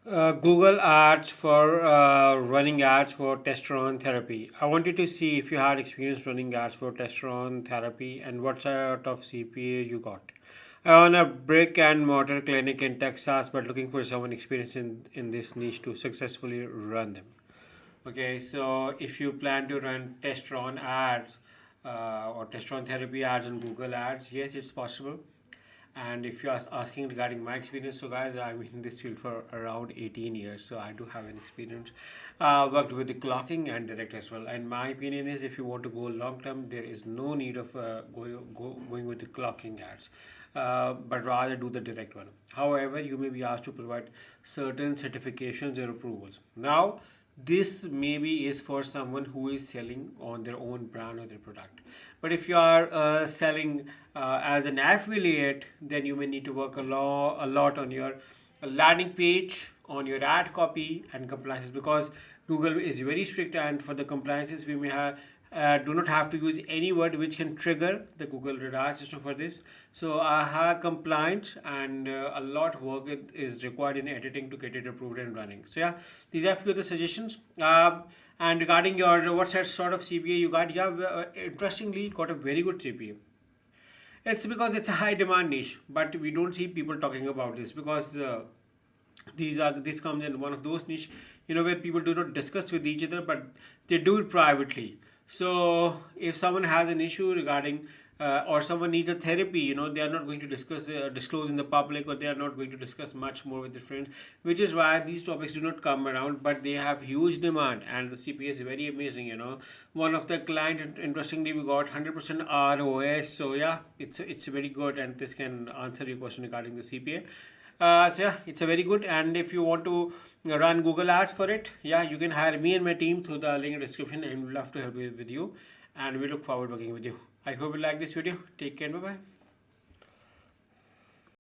Google ads for running ads for testosterone therapy. I wanted to see if you had experience running ads for testosterone therapy and what sort of CPA you got. I own a brick and mortar clinic in Texas, but looking for someone experienced in this niche to successfully run them. Okay, so if you plan to run testosterone ads or testosterone therapy ads on Google Ads, yes, it's possible. And if you're asking regarding my experience, so guys, I'm in this field for around 18 years, so I do have an experience. Worked with the clocking and direct as well. And my opinion is, if you want to go long term, there is no need of going with the clocking ads, but rather do the direct one. However, you may be asked to provide certain certifications or approvals. Now, this maybe is for someone who is selling on their own brand or their product, but if you are selling as an affiliate, then you may need to work a lot on your landing page, on your ad copy and compliances, because Google is very strict, and for the compliances we may have do not have to use any word which can trigger the Google radar system for this. So I have compliance, and a lot of work is required in editing to get it approved and running. So yeah, these are few of the suggestions. And regarding your what sort of CPA you got, yeah, interestingly, got a very good CPA. It's because it's a high demand niche, but we don't see people talking about this because this comes in one of those niche, where people do not discuss with each other, but they do it privately. So if someone has an issue regarding or someone needs a therapy, they are not going to disclose in the public, or they are not going to discuss much more with their friends, which is why these topics do not come around, but they have huge demand, and the CPA is very amazing. One of the client, interestingly, we got 100% ROS. So yeah, it's very good, and this can answer your question regarding the CPA. So yeah, it's a very good. And if you want to run Google Ads for it, yeah, you can hire me and my team through the link in the description, and we'd love to help you with you. And we look forward working with you. I hope you like this video. Take care. Bye bye.